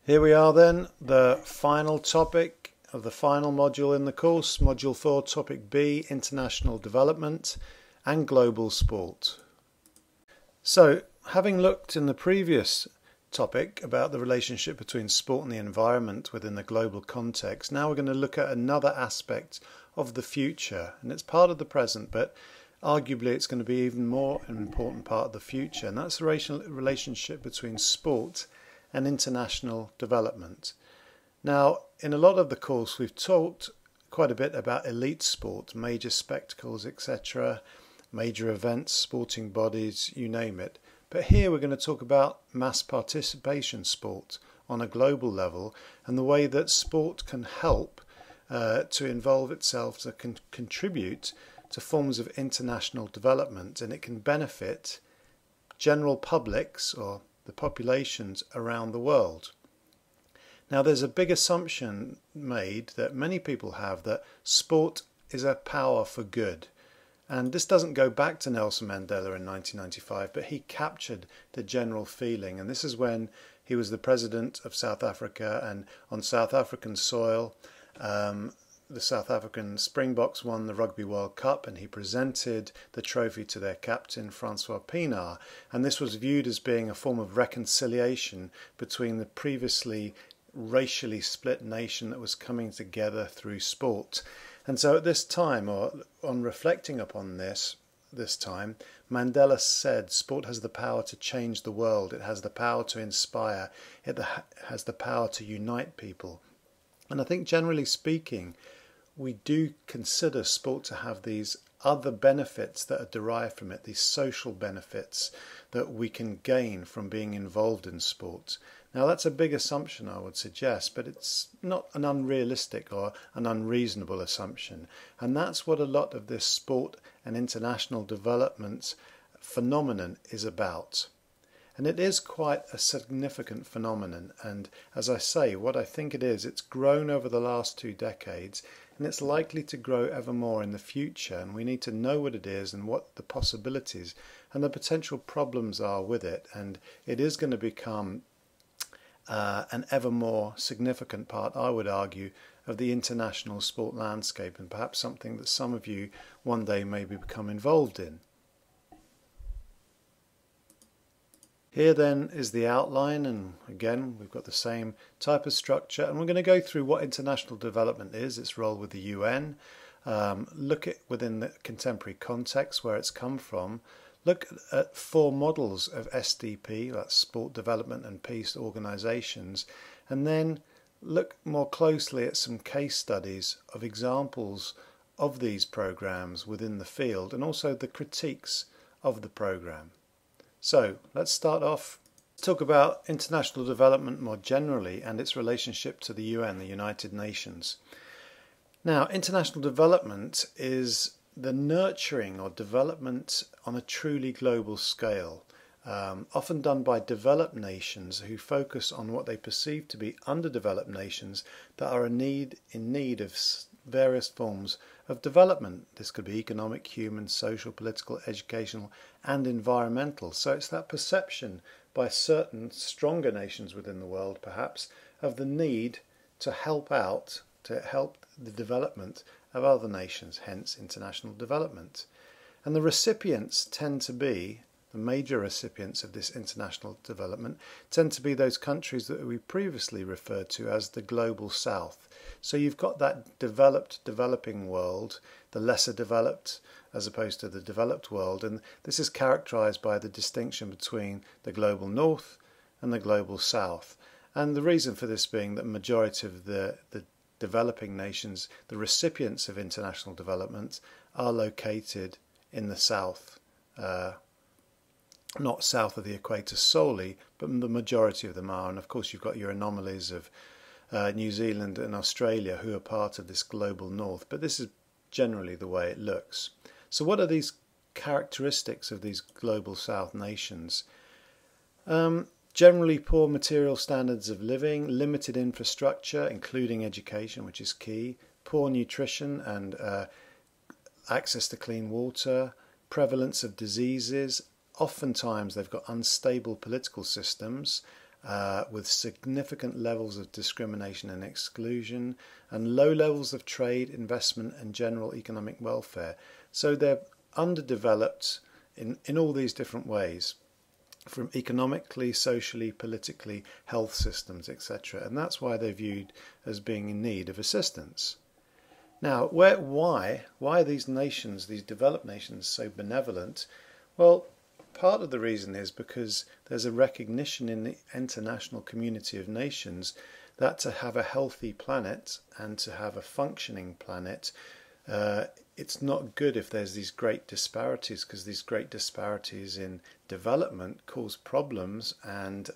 Here we are then, the final topic of the final module in the course, Module 4, Topic B, International Development and Global Sport. So, having looked in the previous topic about the relationship between sport and the environment within the global context, now we're going to look at another aspect of the future, and it's part of the present, but arguably it's going to be even more an important part of the future, and that's the relationship between sport and international development. Now, in a lot of the course we've talked quite a bit about elite sport, major spectacles, etc., major events, sporting bodies, you name it. But here we're going to talk about mass participation sport on a global level and the way that sport can help to involve itself, to contribute to forms of international development, and it can benefit general publics or the populations around the world. Now, there's a big assumption made that many people have that sport is a power for good. And this doesn't go back to Nelson Mandela in 1995, but he captured the general feeling. And this is when he was the president of South Africa, and on South African soil, the South African Springboks won the Rugby World Cup, and he presented the trophy to their captain, Francois Pienaar. And this was viewed as being a form of reconciliation between the previously racially split nation that was coming together through sport. And so at this time, or on reflecting upon this time, Mandela said sport has the power to change the world, it has the power to inspire, it has the power to unite people. And I think generally speaking, we do consider sport to have these other benefits that are derived from it, these social benefits that we can gain from being involved in sport. Now, that's a big assumption, I would suggest, but it's not an unrealistic or an unreasonable assumption. And that's what a lot of this sport and international development phenomenon is about. And it is quite a significant phenomenon. And as I say, what I think it is, it's grown over the last 2 decades, and it's likely to grow ever more in the future. And we need to know what it is and what the possibilities and the potential problems are with it. And it is going to become an ever more significant part, I would argue, of the international sport landscape, and perhaps something that some of you one day maybe become involved in. Here then is the outline, and again we've got the same type of structure, and we're going to go through what international development is, its role with the UN, look at within the contemporary context where it's come from, look at 4 models of SDP, that's Sport Development and Peace organisations, and then look more closely at some case studies of examples of these programmes within the field, and also the critiques of the programme. So let's start off, talk about international development more generally and its relationship to the UN, the United Nations. Now, international development is the nurturing or development on a truly global scale, often done by developed nations who focus on what they perceive to be underdeveloped nations that are in need of various forms of development. This could be economic, human, social, political, educational and environmental. So it's that perception by certain stronger nations within the world perhaps of the need to help out, to help the development of other nations, hence international development. And the recipients tend to be, the major recipients of this international development tend to be those countries that we previously referred to as the global south. So you've got that developing world, the lesser developed as opposed to the developed world, and this is characterized by the distinction between the global north and the global south. And the reason for this being that the majority of the developing nations, the recipients of international development, are located in the south. Not south of the equator solely, but the majority of them are. And of course you've got your anomalies of New Zealand and Australia who are part of this global north, but this is generally the way it looks. So what are these characteristics of these global south nations? Generally poor material standards of living, limited infrastructure including education, which is key, poor nutrition and access to clean water, prevalence of diseases. Oftentimes they've got unstable political systems, with significant levels of discrimination and exclusion, and low levels of trade, investment and general economic welfare. So they're underdeveloped in all these different ways, from economically, socially, politically, health systems, etc. And that's why they're viewed as being in need of assistance. Now, why are these nations, these developed nations, so benevolent? Well, part of the reason is because there's a recognition in the international community of nations that to have a healthy planet and to have a functioning planet, it's not good if there's these great disparities, because these great disparities in development cause problems and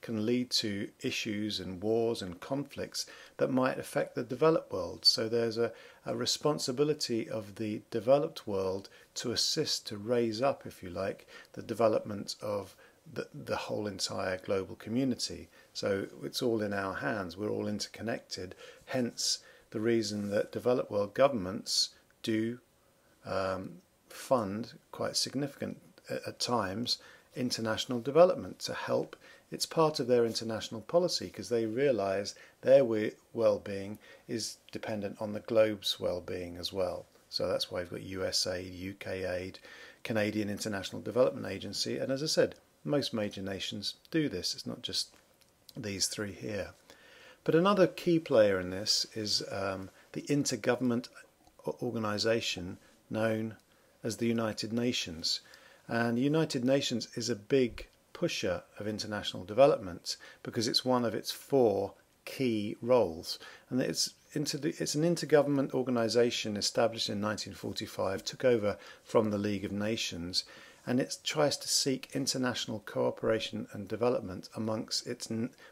can lead to issues and wars and conflicts that might affect the developed world. So there's a responsibility of the developed world to assist, to raise up, if you like, the development of the whole entire global community. So it's all in our hands, we're all interconnected, hence the reason that developed world governments do fund quite significant at times international development to help. It's part of their international policy because they realise their well-being is dependent on the globe's well-being as well. So that's why we've got US aid, UK aid, Canadian International Development Agency, and as I said, most major nations do this. It's not just these three here. But another key player in this is the intergovernment organisation known as the United Nations. And the United Nations is a big pusher of international development because it's one of its four key roles. And it's an intergovernment organisation established in 1945, took over from the League of Nations, and it tries to seek international cooperation and development amongst its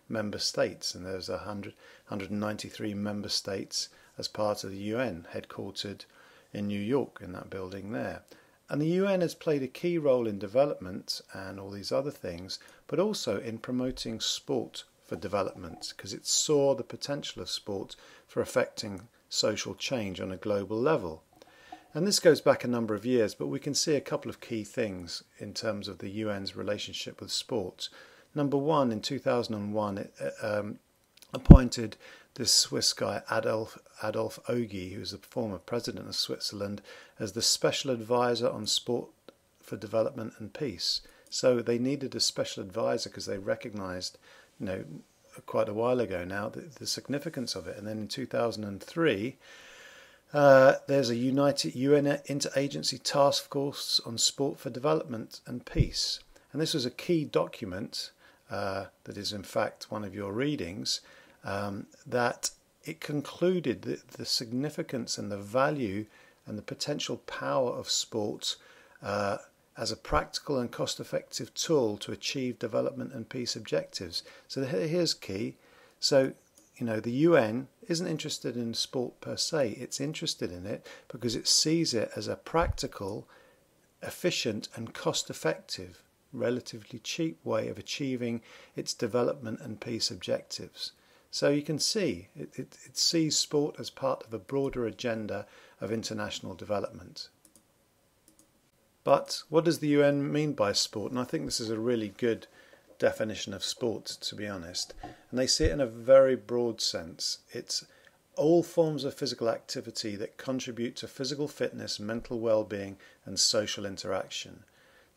member states. And there's 193 member states as part of the UN, headquartered in New York in that building there. And the UN has played a key role in development and all these other things, but also in promoting sport for development, because it saw the potential of sport for affecting social change on a global level. And this goes back a number of years, but we can see a couple of key things in terms of the UN's relationship with sport. Number one, in 2001, it appointed this Swiss guy, Adolf Ogi, who was the former president of Switzerland, as the special advisor on sport for development and peace. So they needed a special advisor because they recognised, quite a while ago now, the significance of it. And then in 2003, there's a united UN interagency task force on sport for development and peace. And this was a key document that is in fact one of your readings, that it concluded the significance and the value and the potential power of sport as a practical and cost-effective tool to achieve development and peace objectives. So here's key. So, the UN isn't interested in sport per se. It's interested in it because it sees it as a practical, efficient and cost-effective, relatively cheap way of achieving its development and peace objectives. So you can see, it sees sport as part of a broader agenda of international development. But what does the UN mean by sport? And I think this is a really good definition of sport, to be honest. And they see it in a very broad sense. It's all forms of physical activity that contribute to physical fitness, mental well-being and social interaction.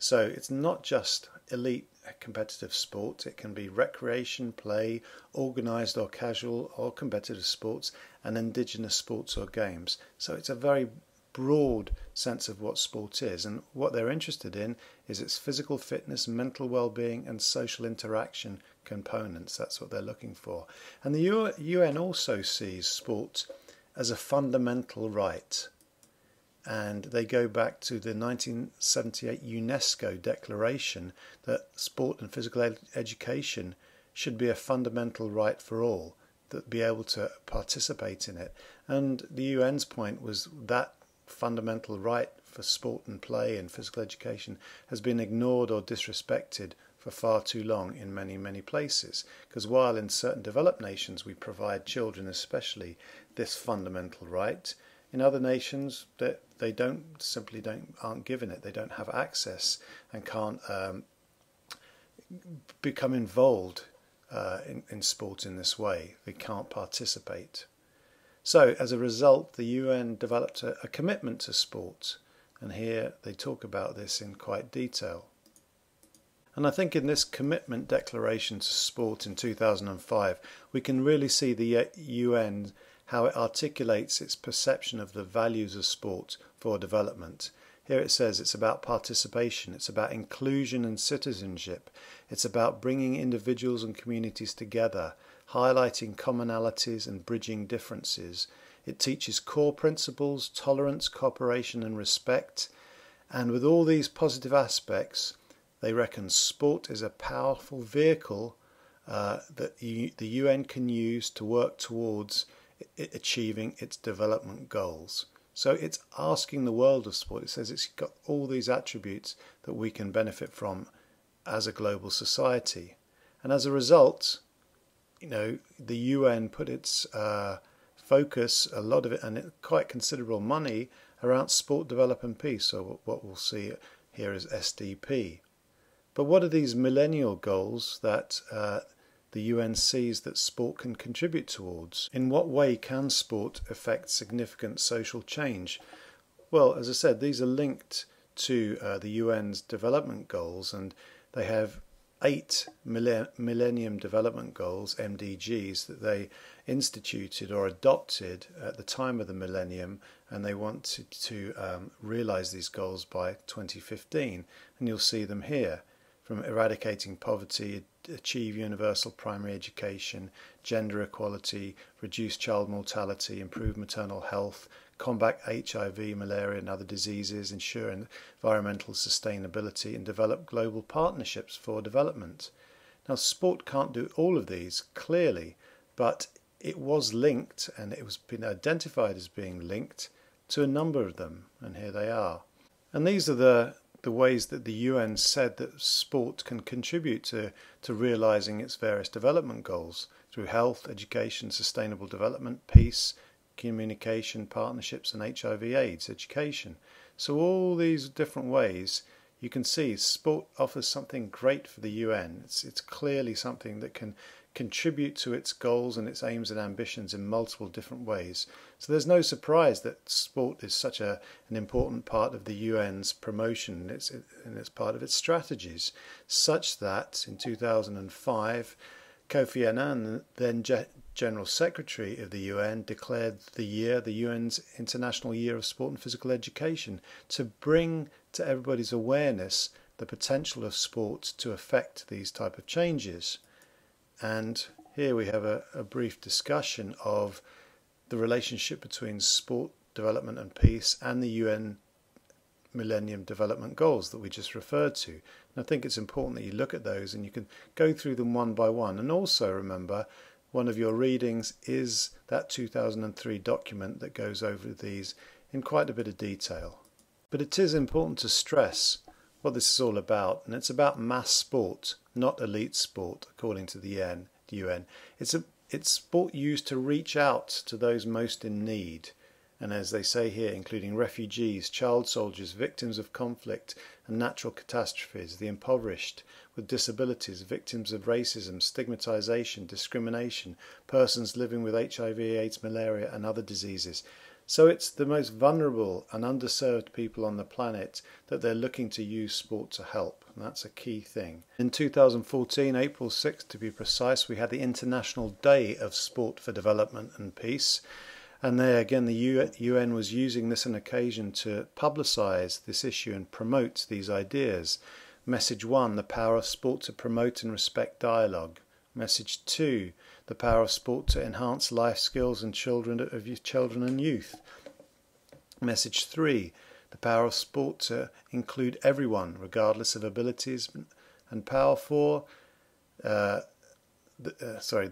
So it's not just elite competitive sport. It can be recreation, play, organised or casual or competitive sports, and indigenous sports or games. So it's a very broad sense of what sport is, and what they're interested in is its physical fitness, mental well-being and social interaction components. That's what they're looking for. And the UN also sees sport as a fundamental right, and they go back to the 1978 UNESCO declaration that sport and physical education should be a fundamental right for all, that be able to participate in it. And the UN's point was that fundamental right for sport and play and physical education has been ignored or disrespected for far too long in many, many places. Because while in certain developed nations we provide children especially this fundamental right, in other nations that they aren't given it. They don't have access and can't become involved in sport in this way. They can't participate. So as a result, the UN developed a commitment to sport, and here they talk about this in quite detail. And I think in this commitment declaration to sport in 2005, we can really see the UN, how it articulates its perception of the values of sport for development. Here it says it's about participation, it's about inclusion and citizenship, it's about bringing individuals and communities together, highlighting commonalities and bridging differences. It teaches core principles, tolerance, cooperation and respect. And with all these positive aspects, they reckon sport is a powerful vehicle that the UN can use to work towards achieving its development goals. So it's asking the world of sport. It says it's got all these attributes that we can benefit from as a global society. And as a result, the UN put its focus, a lot of it, and quite considerable money around sport, development, peace. So what we'll see here is SDP. But what are these millennial goals that the UN sees that sport can contribute towards? In what way can sport affect significant social change? Well, as I said, these are linked to the UN's development goals, and they have 8 Millennium Development Goals, MDGs, that they instituted or adopted at the time of the millennium, and they want to realise these goals by 2015, and you'll see them here. From eradicating poverty, achieve universal primary education, gender equality, reduce child mortality, improve maternal health, combat HIV, malaria and other diseases, ensure environmental sustainability and develop global partnerships for development. Now sport can't do all of these, clearly, but it was linked, and it was been identified as being linked to a number of them, and here they are. And these are the ways that the UN said that sport can contribute to realising its various development goals through health, education, sustainable development, peace, communication, partnerships and HIV/AIDS education. So all these different ways, you can see sport offers something great for the UN. It's clearly something that can contribute to its goals and its aims and ambitions in multiple different ways. So there's no surprise that sport is such an important part of the UN's promotion, and it's part of its strategies, such that in 2005 Kofi Annan, then General Secretary of the UN, declared the UN's International Year of Sport and Physical Education to bring to everybody's awareness the potential of sport to affect these type of changes. And here we have a brief discussion of the relationship between sport, development and peace and the UN Millennium Development Goals that we just referred to. And I think it's important that you look at those and you can go through them one by one. And also remember, one of your readings is that 2003 document that goes over these in quite a bit of detail. But it is important to stress what this is all about, and it's about mass sport, not elite sport, according to the UN. It's sport used to reach out to those most in need, and as they say here, including refugees, child soldiers, victims of conflict and natural catastrophes, the impoverished, with disabilities, victims of racism, stigmatization, discrimination, persons living with HIV, AIDS, malaria and other diseases. So it's the most vulnerable and underserved people on the planet that they're looking to use sport to help. And that's a key thing. In 2014, April 6th to be precise, we had the International Day of Sport for Development and Peace. And there again, the UN was using this as an occasion to publicise this issue and promote these ideas. Message 1, the power of sport to promote and respect dialogue. Message 2, the power of sport to enhance life skills in children and youth. Message 3, the power of sport to include everyone, regardless of abilities. And power 4, the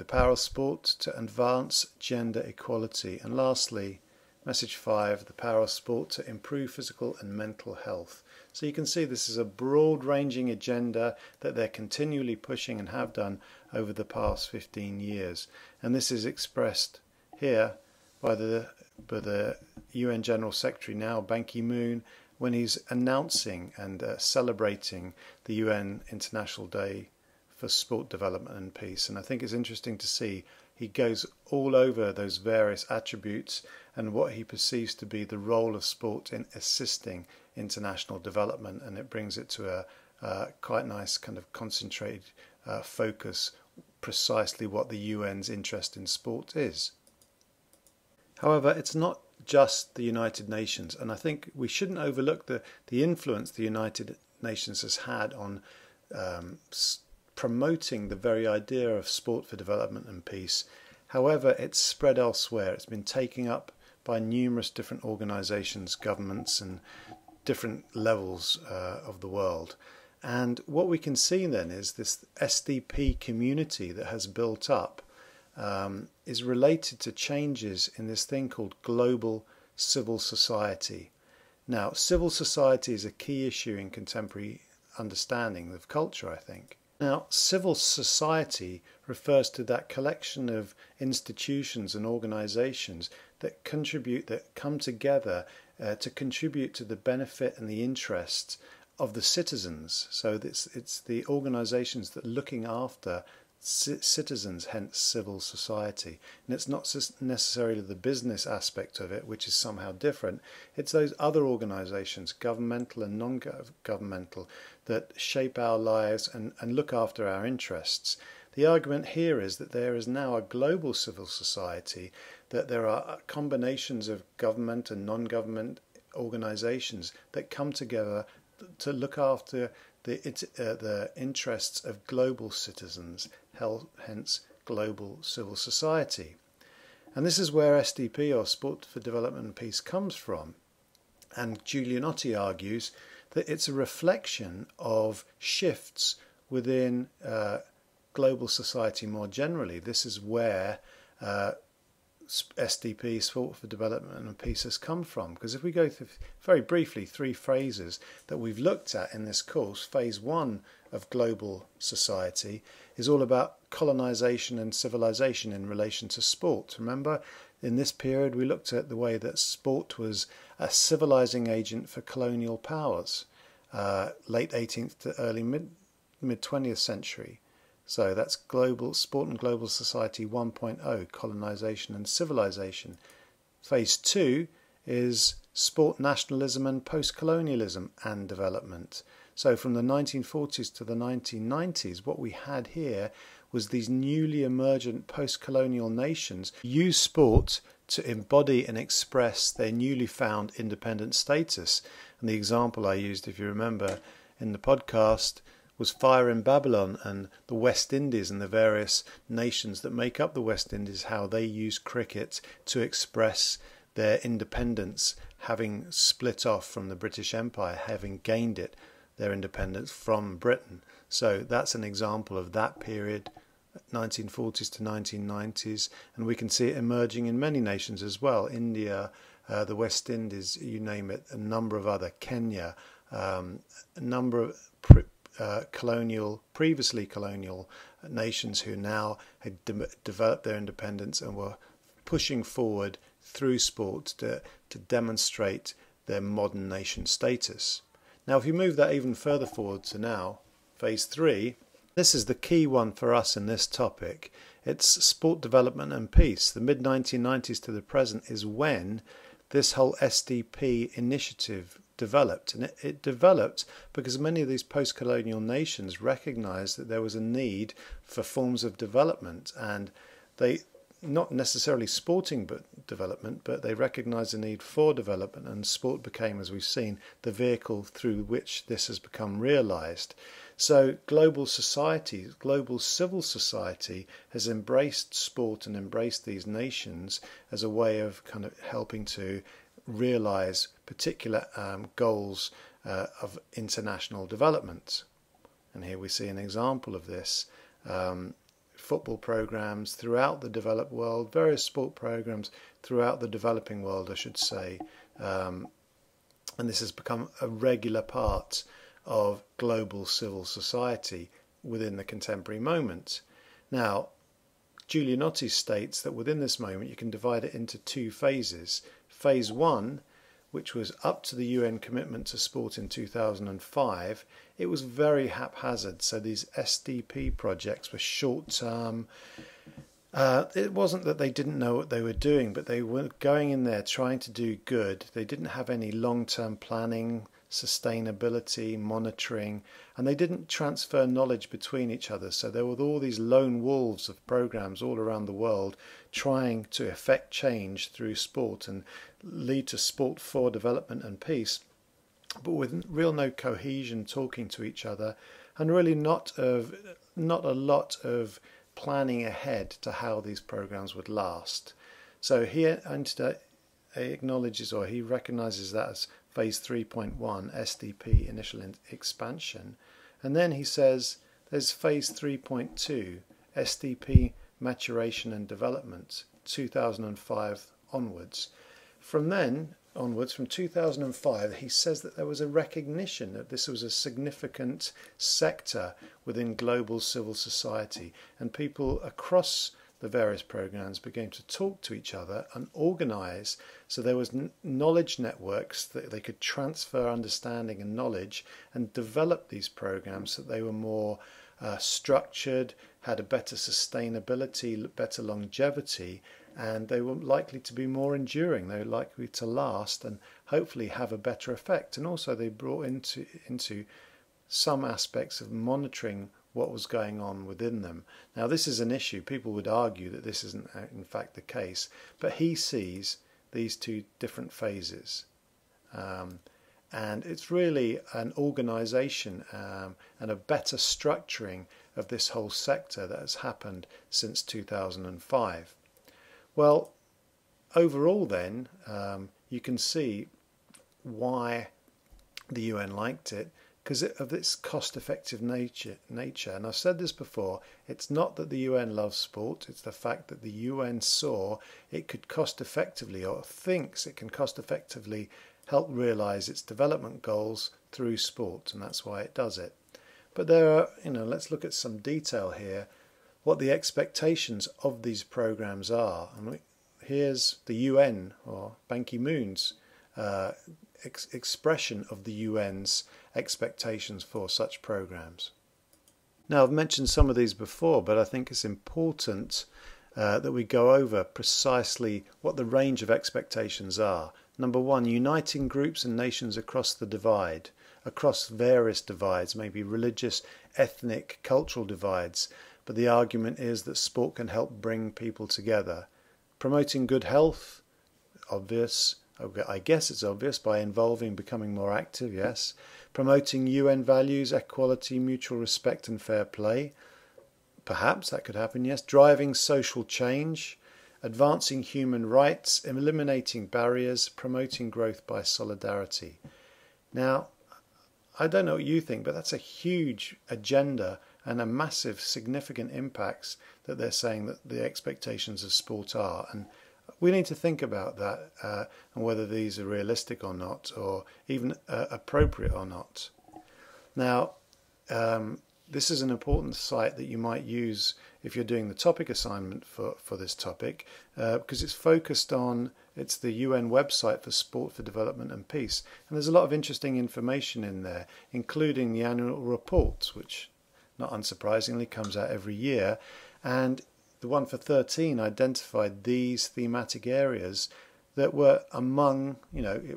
power of sport to advance gender equality. And lastly, message 5, the power of sport to improve physical and mental health. So you can see this is a broad-ranging agenda that they're continually pushing and have done over the past 15 years. And this is expressed here by the UN General Secretary now, Ban Ki-moon, when he's announcing and celebrating the UN International Day for sport development and peace. And I think it's interesting to see he goes all over those various attributes and what he perceives to be the role of sport in assisting international development, and it brings it to a quite nice kind of concentrated focus, precisely what the UN's interest in sport is. However, it's not just the United Nations, and I think we shouldn't overlook the influence the United Nations has had on promoting the very idea of sport for development and peace. However, it's spread elsewhere. It's been taken up by numerous different organisations, governments and different levels of the world. And what we can see then is this SDP community that has built up is related to changes in this thing called global civil society. Now, civil society is a key issue in contemporary understanding of culture, I think. Now, civil society refers to that collection of institutions and organisations that come together to contribute to the benefit and the interests of the citizens. So it's the organisations that are looking after citizens, hence civil society. And it's not necessarily the business aspect of it, which is somehow different. It's those other organisations, governmental and non-governmental, that shape our lives and look after our interests. The argument here is that there is now a global civil society, that there are combinations of government and non-government organisations that come together to look after the interests of global citizens, hence global civil society. And this is where SDP, or Sport for Development and Peace, comes from. And Giulianotti argues that it's a reflection of shifts within global society more generally. This is where SDP, Sport for Development and Peace, has come from. Because if we go through very briefly 3 phases that we've looked at in this course, phase 1 of global society is all about colonization and civilization in relation to sport. Remember, in this period we looked at the way that sport was a civilizing agent for colonial powers, late 18th to early mid 20th century. So that's global sport and global society 1.0, colonization and civilization. Phase 2 is sport nationalism and post-colonialism and development. So from the 1940s to the 1990s, what we had here was these newly emergent post-colonial nations use sport to embody and express their newly found independent status. And the example I used, if you remember, in the podcast was Fire in Babylon and the West Indies and the various nations that make up the West Indies, how they use cricket to express their independence, having split off from the British Empire, having gained their independence from Britain. So that's an example of that period, 1940s to 1990s, and we can see it emerging in many nations as well. India, the West Indies, you name it, a number of other, Kenya, a number of previously colonial nations who now had developed their independence and were pushing forward through sport to demonstrate their modern nation status. Now, if you move that even further forward to now, phase 3, this is the key one for us in this topic. It's sport development and peace. The mid-1990s to the present is when this whole SDP initiative developed, and it developed because many of these post-colonial nations recognized that there was a need for forms of development, and they, not necessarily sporting development, but they recognized the need for development, and sport became, as we've seen, the vehicle through which this has become realized. So global society, global civil society has embraced sport and embraced these nations as a way of kind of helping to realize particular goals of international development. And here we see an example of this. Football programs throughout the developed world, various sport programs throughout the developing world, I should say. And this has become a regular part of global civil society within the contemporary moment. Now, Giulianotti states that within this moment you can divide it into 2 phases. Phase 1, which was up to the UN commitment to sport in 2005, it was very haphazard. So these SDP projects were short-term. It wasn't that they didn't know what they were doing, but they were going in there trying to do good. They didn't have any long-term planning, sustainability, monitoring, and they didn't transfer knowledge between each other. So there were all these lone wolves of programs all around the world trying to effect change through sport and lead to sport for development and peace, but with no cohesion, talking to each other, and really not a lot of planning ahead to how these programs would last. So here acknowledges, or he recognizes that as phase 3.1 SDP initial expansion, and then he says there's phase 3.2 SDP maturation and development 2005 onwards. From then onwards, from 2005, he says that there was a recognition that this was a significant sector within global civil society, and people across the various programs began to talk to each other and organize. So there was knowledge networks that they could transfer understanding and knowledge and develop these programs so that they were more structured, had a better sustainability, better longevity, and they were likely to be more enduring. They were likely to last and hopefully have a better effect. And also they brought into some aspects of monitoring what was going on within them. Now this is an issue. People would argue that this isn't in fact the case, but he sees these two different phases. And it's really an organisation and a better structuring of this whole sector that has happened since 2005. Well, overall then, you can see why the UN liked it, because of its cost-effective nature. And I've said this before, it's not that the UN loves sport, it's the fact that the UN saw it could cost-effectively, or thinks it can cost-effectively, help realise its development goals through sport, and that's why it does it. But there are, let's look at some detail here, what the expectations of these programs are. And here's the UN, or Ban Ki-moon's expression of the UN's expectations for such programs. Now, I've mentioned some of these before, but I think it's important that we go over precisely what the range of expectations are. Number one, uniting groups and nations across the divide, across various divides, maybe religious, ethnic, cultural divides, but the argument is that sport can help bring people together. Promoting good health, obvious. I guess it's obvious, by involving, becoming more active, yes. Promoting UN values, equality, mutual respect and fair play. Perhaps that could happen, yes. Driving social change, advancing human rights, eliminating barriers, promoting growth by solidarity. Now, I don't know what you think, but that's a huge agenda and a massive, significant impacts that they're saying that the expectations of sport are. And we need to think about that and whether these are realistic or not, or even appropriate or not. Now, this is an important site that you might use if you're doing the topic assignment for this topic, because it's focused on, it's the UN website for Sport for Development and Peace. And there's a lot of interesting information in there, including the annual report, which not unsurprisingly comes out every year. And the one for 13 identified these thematic areas that were among, it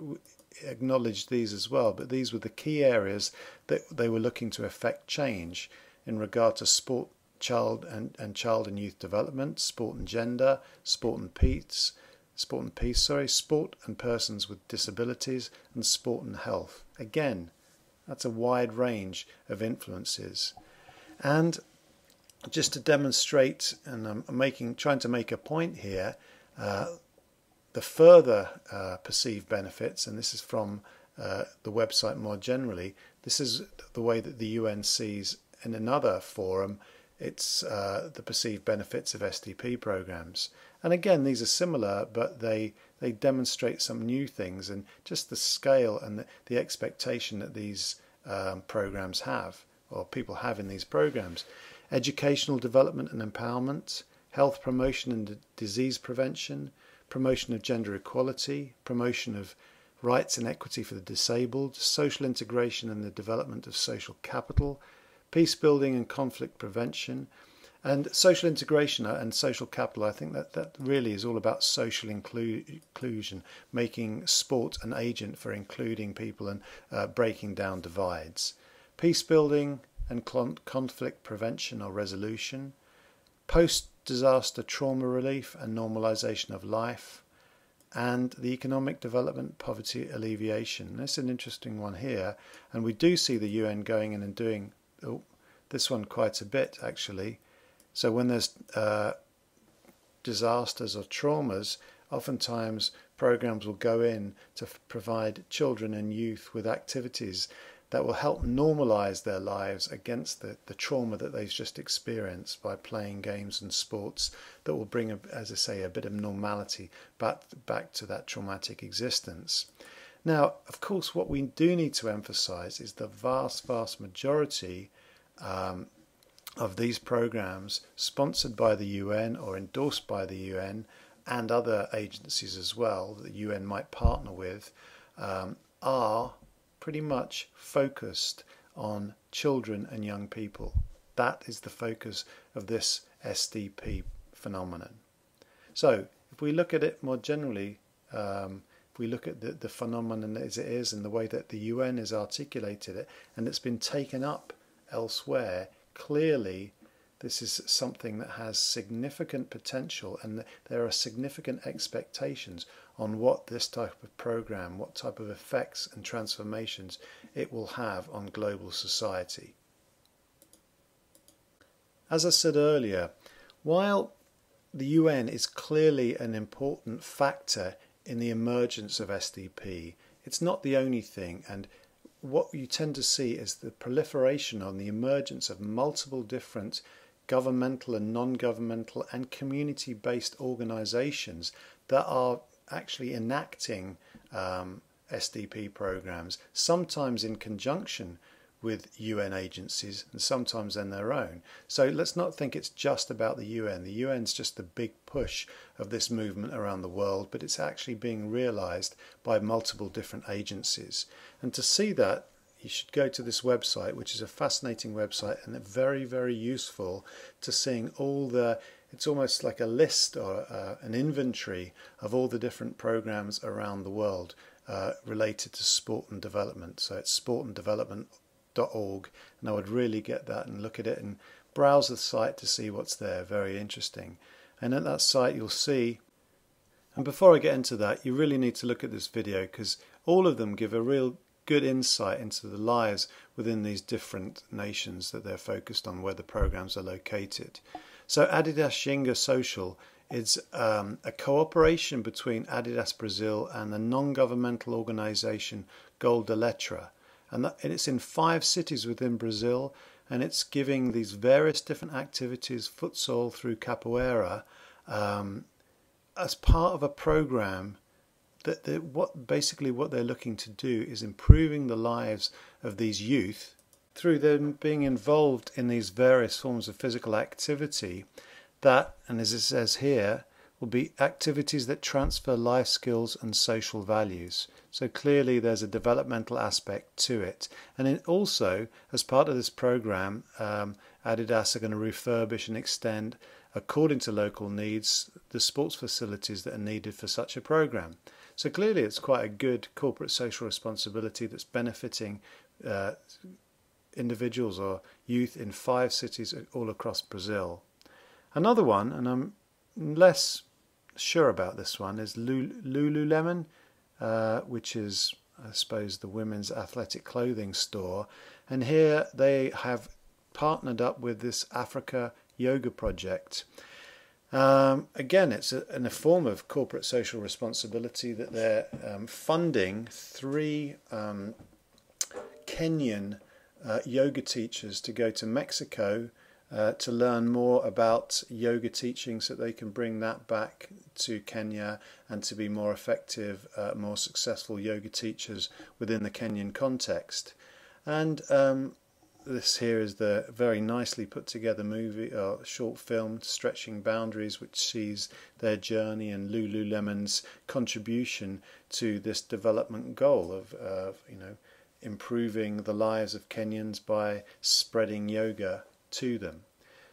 acknowledged these as well, but these were the key areas that they were looking to effect change in regard to sport, child and youth development, sport and gender, sport and peace, sport and persons with disabilities, and sport and health. Again, that's a wide range of influences. And just to demonstrate, and I'm trying to make a point here, the further perceived benefits, and this is from the website more generally, this is the way that the UN sees in another forum, it's the perceived benefits of SDP programs. And again, these are similar, but they demonstrate some new things, and just the scale and the expectation that these programs have, or people have in these programs. Educational development and empowerment, health promotion and disease prevention, promotion of gender equality, promotion of rights and equity for the disabled, social integration and the development of social capital, peace building and conflict prevention. And social integration and social capital, I think that really is all about social inclusion, making sport an agent for including people and breaking down divides. Peace building and conflict prevention or resolution, post-disaster trauma relief and normalisation of life, and the economic development, poverty alleviation. This is an interesting one here, and we do see the UN going in and doing this one quite a bit actually. So when there's disasters or traumas, oftentimes programs will go in to provide children and youth with activities that will help normalise their lives against the trauma that they've just experienced by playing games and sports that will bring, as I say, a bit of normality back to that traumatic existence. Now, of course, what we do need to emphasise is the vast majority of these programs sponsored by the UN or endorsed by the UN and other agencies as well that the UN might partner with are pretty much focused on children and young people. That is the focus of this SDP phenomenon. So if we look at it more generally, if we look at the phenomenon as it is and the way that the UN has articulated it and it's been taken up elsewhere, clearly this is something that has significant potential, and there are significant expectations on what this type of program, what type of effects and transformations it will have on global society. As I said earlier, while the UN is clearly an important factor in the emergence of SDP, it's not the only thing, and what you tend to see is the proliferation on the emergence of multiple different governmental and non-governmental and community-based organisations that are actually enacting SDP programs, sometimes in conjunction with UN agencies and sometimes on their own. So let's not think it's just about the UN. The UN's just the big push of this movement around the world, but it's actually being realised by multiple different agencies. And to see that, you should go to this website, which is a fascinating website and very useful to seeing all the, it's almost like a list or an inventory of all the different programs around the world related to sport and development. So it's sportanddevelopment.org, and I would really get that and look at it and browse the site to see what's there. Very interesting. And at that site you'll see, and before I get into that, you really need to look at this video because all of them give a real good insight into the lives within these different nations that they're focused on, where the programs are located. So Adidas Yenga Social is a cooperation between Adidas Brazil and the non-governmental organisation Gol da Letra, and it's in 5 cities within Brazil, and it's giving these various different activities, futsal through capoeira, as part of a program that what they're looking to do is improving the lives of these youth through them being involved in these various forms of physical activity that, and as it says here, will be activities that transfer life skills and social values. So clearly there's a developmental aspect to it. And it also, as part of this program, Adidas are going to refurbish and extend, according to local needs, the sports facilities that are needed for such a program. So clearly it's quite a good corporate social responsibility that's benefiting individuals or youth in 5 cities all across Brazil. Another one, and I'm less sure about this one, is Lululemon, which is, I suppose, the women's athletic clothing store. And here they have partnered up with this Africa Yoga project. Again, it's in a form of corporate social responsibility that they're funding 3 Kenyan yoga teachers to go to Mexico to learn more about yoga teaching so they can bring that back to Kenya and to be more effective, more successful yoga teachers within the Kenyan context. And this here is the very nicely put together movie or short film, Stretching Boundaries, which sees their journey and Lululemon's contribution to this development goal of improving the lives of Kenyans by spreading yoga to them.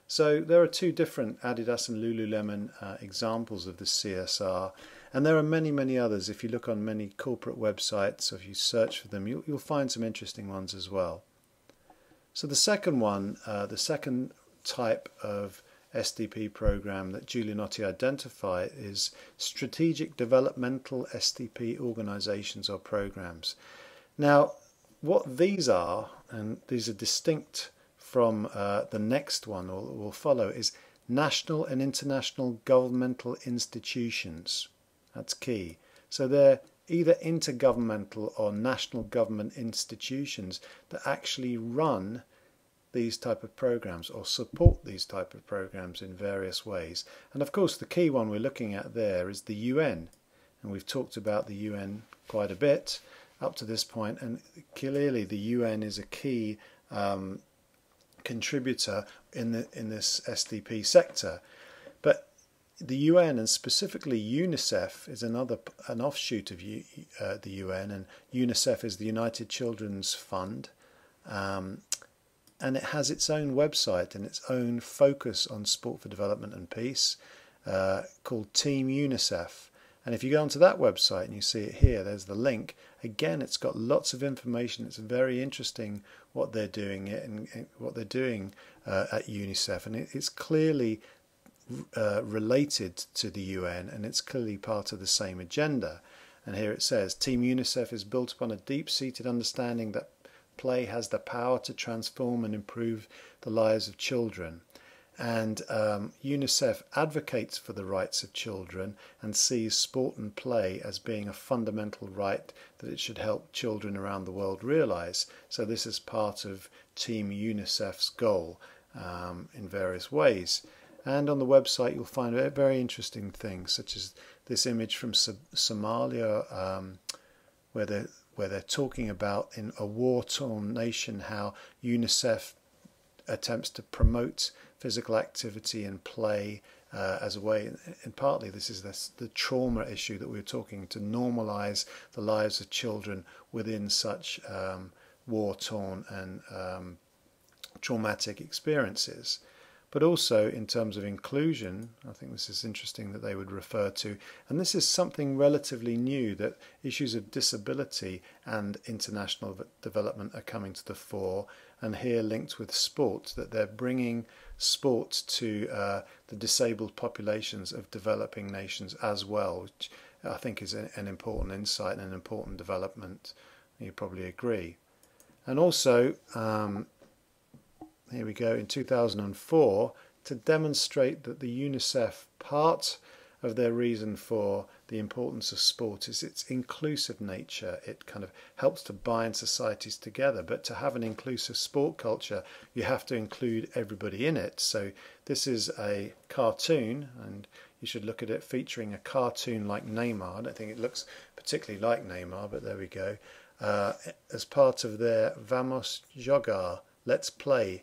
So there are two different Adidas and Lululemon examples of this CSR, and there are many, many others. If you look on many corporate websites, or if you search for them, you'll find some interesting ones as well. So the second one, the second type of SDP program that Giulianotti identified is strategic developmental SDP organizations or programs. Now, what these are, and these are distinct from the next one or will follow, is national and international governmental institutions. That's key. So they're either intergovernmental or national government institutions that actually run these type of programs or support these type of programs in various ways. And of course the key one we're looking at there is the UN, and we've talked about the UN quite a bit up to this point, and clearly the UN is a key contributor in this SDP sector. But the UN, and specifically UNICEF, is an offshoot of the UN, and UNICEF is the United Children's Fund, and it has its own website and its own focus on sport for development and peace, called Team UNICEF. And if you go onto that website and you see it here, there's the link. Again, it's got lots of information. It's very interesting what they're doing at UNICEF, and it's clearly related to the UN, and it's clearly part of the same agenda. And here it says, Team UNICEF is built upon a deep-seated understanding that play has the power to transform and improve the lives of children. And UNICEF advocates for the rights of children and sees sport and play as being a fundamental right that it should help children around the world realise. So this is part of Team UNICEF's goal in various ways. And on the website you'll find very interesting things, such as this image from Somalia, where they're talking about, in a war-torn nation, how UNICEF attempts to promote physical activity and play as a way, and partly this is the trauma issue that we were talking, to normalise the lives of children within such war-torn and traumatic experiences. But also in terms of inclusion, I think this is interesting that they would refer to, and this is something relatively new, that issues of disability and international development are coming to the fore, and here linked with sport, that they're bringing sport to the disabled populations of developing nations as well, which I think is an important insight and an important development. You probably agree. And also, here we go, in 2004, to demonstrate that the UNICEF, part of their reason for the importance of sport is its inclusive nature. It kind of helps to bind societies together, but to have an inclusive sport culture you have to include everybody in it. So this is a cartoon, and you should look at it, featuring a cartoon like Neymar. I don't think it looks particularly like Neymar, but there we go, as part of their Vamos Jogar, Let's Play.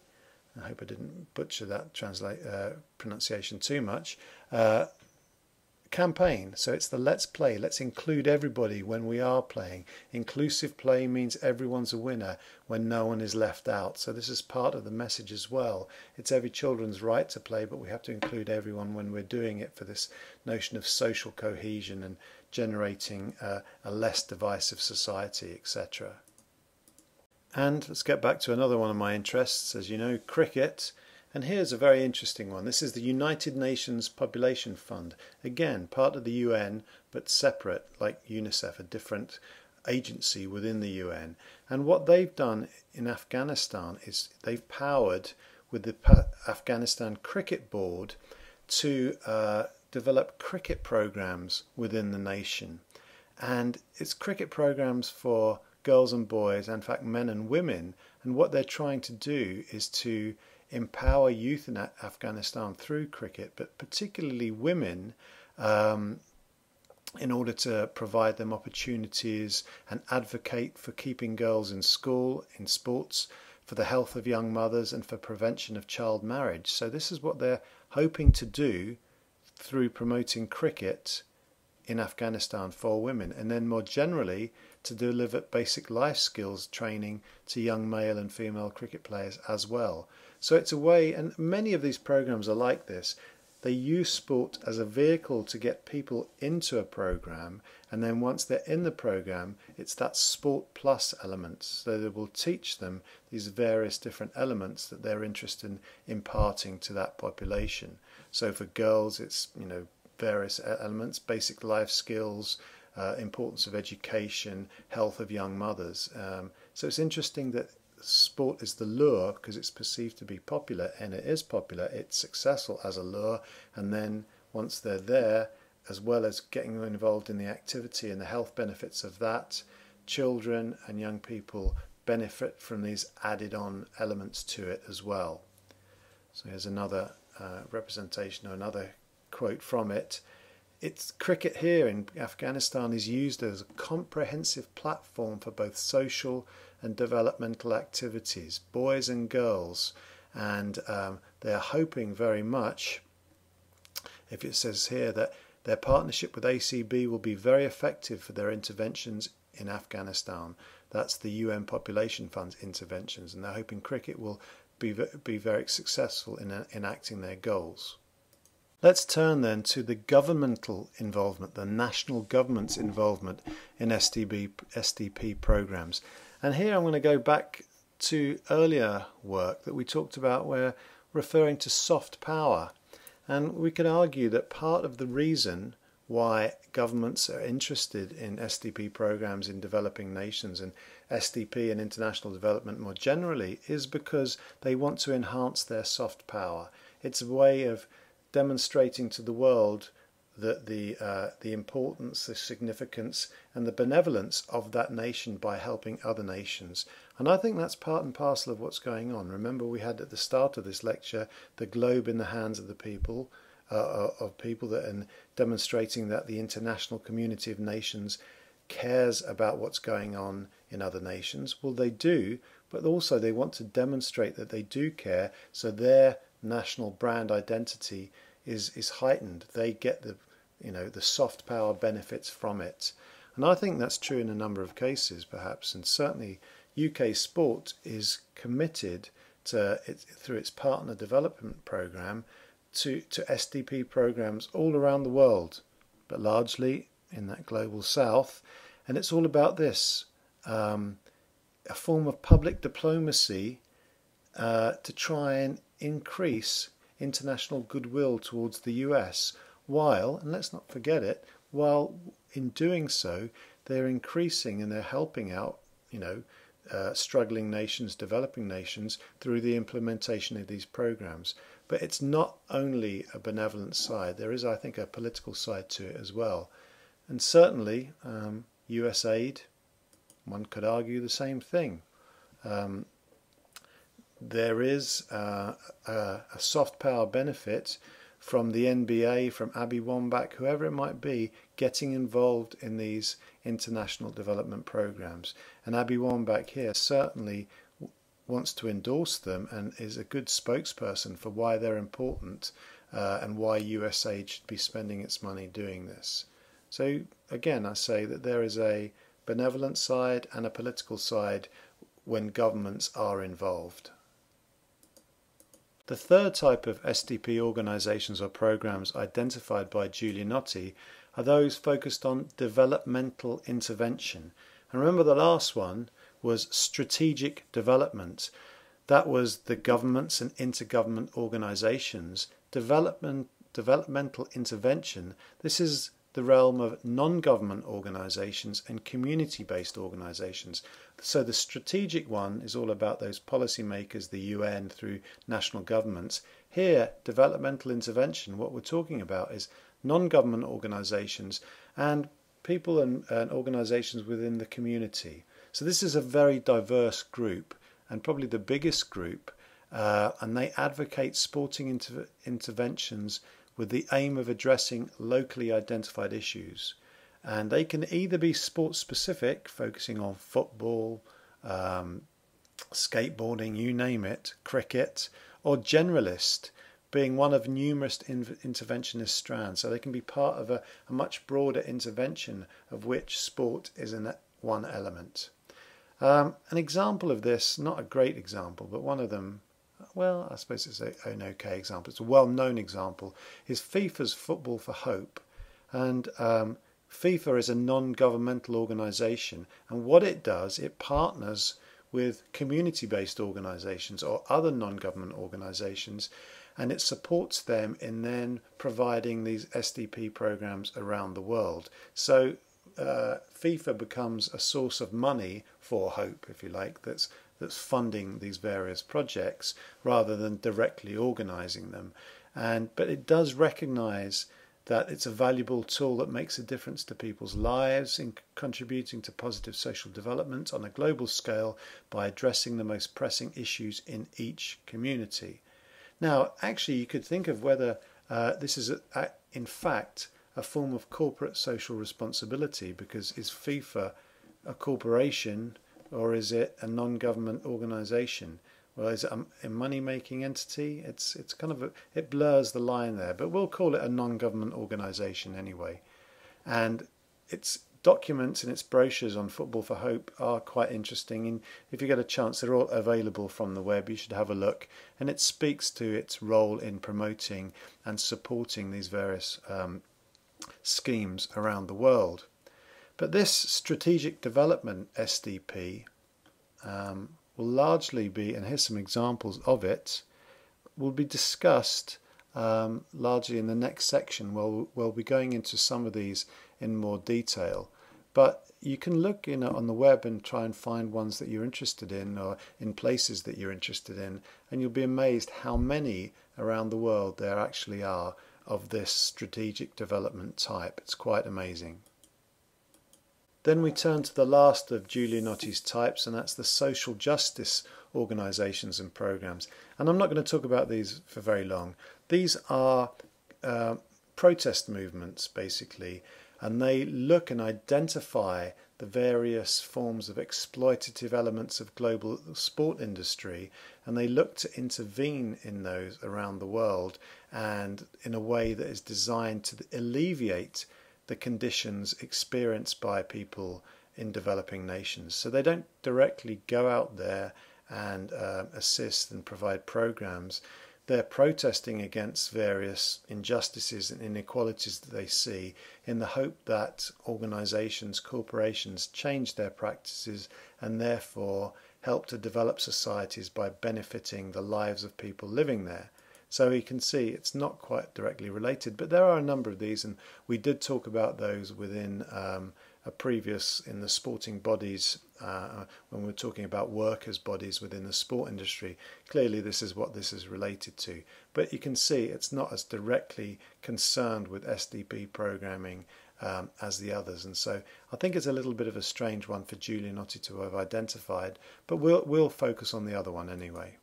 I hope I didn't butcher that pronunciation too much. Campaign. So it's the Let's Play. Let's include everybody when we are playing. Inclusive play means everyone's a winner when no one is left out. So this is part of the message as well. It's every children's right to play, but we have to include everyone when we're doing it, for this notion of social cohesion and generating a less divisive society, etc. And let's get back to another one of my interests, as you know, cricket. And here's a very interesting one. This is the United Nations Population Fund. Again, part of the UN, but separate, like UNICEF, a different agency within the UN. And what they've done in Afghanistan is they've powered with the Afghanistan Cricket Board to develop cricket programs within the nation. And it's cricket programs for girls and boys, in fact men and women, and what they're trying to do is to empower youth in Afghanistan through cricket, but particularly women, in order to provide them opportunities and advocate for keeping girls in school, in sports, for the health of young mothers and for prevention of child marriage. So this is what they're hoping to do through promoting cricket in Afghanistan for women, and then more generally to deliver basic life skills training to young male and female cricket players as well. So it's a way, and many of these programs are like this. They use sport as a vehicle to get people into a program, and then once they're in the program, it's that sport plus element. So they will teach them these various different elements that they're interested in imparting to that population. So for girls, it's, you know, various elements, basic life skills, importance of education, health of young mothers. So it's interesting that sport is the lure because it's perceived to be popular, and it is popular. It's successful as a lure, and then once they're there, as well as getting involved in the activity and the health benefits of that, children and young people benefit from these added on elements to it as well. So here's another representation, or another quote from it. It's cricket here in Afghanistan is used as a comprehensive platform for both social and developmental activities, boys and girls, and they are hoping very much, if it says here, that their partnership with ACB will be very effective for their interventions in Afghanistan. That's the UN Population Fund's interventions, and they're hoping cricket will be very successful in enacting their goals. Let's turn then to the governmental involvement, the national government's involvement in SDP programs. And here I'm going to go back to earlier work that we talked about where referring to soft power. And we can argue that part of the reason why governments are interested in SDP programs in developing nations and SDP and international development more generally is because they want to enhance their soft power. It's a way of demonstrating to the world that the importance, the significance and the benevolence of that nation by helping other nations. And I think that's part and parcel of what's going on. Remember, we had at the start of this lecture the globe in the hands of the people, and demonstrating that the international community of nations cares about what's going on in other nations. Well, they do, but also they want to demonstrate that they do care, so their national brand identity is heightened. They get the soft power benefits from it, and I think that's true in a number of cases, perhaps. And certainly UK Sport is committed to through its partner development program to SDP programs all around the world, but largely in that global south. And it's all about this, a form of public diplomacy to try and increase international goodwill towards the US, while, and let's not forget it, while in doing so they're increasing and they're helping out, struggling nations, developing nations through the implementation of these programs. But it's not only a benevolent side, there is, I think, a political side to it as well. And certainly US aid, one could argue the same thing. There is a soft power benefit from the NBA, from Abby Wambach, whoever it might be, getting involved in these international development programs. And Abby Wambach here certainly wants to endorse them and is a good spokesperson for why they're important and why USAID should be spending its money doing this. So again, I say that there is a benevolent side and a political side when governments are involved. The third type of SDP organisations or programs identified by Giulianotti are those focused on developmental intervention. And remember, the last one was strategic development. That was the governments and intergovernment organisations. Developmental intervention, this is the realm of non-government organisations and community-based organisations. So the strategic one is all about those policymakers, the UN through national governments. Here, developmental intervention, what we're talking about is non-government organisations and people and organisations within the community. So this is a very diverse group and probably the biggest group, and they advocate sporting interventions with the aim of addressing locally identified issues. And they can either be sport specific, focusing on football, skateboarding, you name it, cricket, or generalist, being one of numerous interventionist strands. So they can be part of a much broader intervention of which sport is one element. An example of this, not a great example, but one of them, well, I suppose it's an okay example, it's a well-known example, is FIFA's Football for Hope. And FIFA is a non-governmental organisation, and what it does, it partners with community-based organisations or other non-government organisations, and it supports them in then providing these SDP programs around the world. So FIFA becomes a source of money for hope, if you like, that's funding these various projects rather than directly organising them. But it does recognise that it's a valuable tool that makes a difference to people's lives in contributing to positive social development on a global scale by addressing the most pressing issues in each community. Now, actually, you could think of whether this is, in fact, a form of corporate social responsibility, because is FIFA a corporation or is it a non-government organisation? Well, is it a money-making entity? It's kind of it blurs the line there, but we'll call it a non-government organisation anyway. And its documents and its brochures on Football for Hope are quite interesting. And if you get a chance, they're all available from the web. You should have a look. And it speaks to its role in promoting and supporting these various schemes around the world. But this strategic development SDP will largely be, and here's some examples of it, will be discussed largely in the next section. We'll be going into some of these in more detail. But you can look on the web and try and find ones that you're interested in, or in places that you're interested in, and you'll be amazed how many around the world there actually are of this strategic development type. It's quite amazing. Then we turn to the last of Giulionotti's types, and that's the social justice organisations and programmes. And I'm not going to talk about these for very long. These are protest movements, basically, and they look and identify the various forms of exploitative elements of global sport industry, and they look to intervene in those around the world, and in a way that is designed to alleviate the conditions experienced by people in developing nations. So they don't directly go out there and assist and provide programs. They're protesting against various injustices and inequalities that they see, in the hope that organisations, corporations change their practices and therefore help to develop societies by benefiting the lives of people living there. So you can see it's not quite directly related, but there are a number of these, and we did talk about those within a previous, in the sporting bodies, when we were talking about workers' bodies within the sport industry. Clearly this is what this is related to, but you can see it's not as directly concerned with SDP programming as the others, and so I think it's a little bit of a strange one for Giulionotti to have identified, but we'll focus on the other one anyway.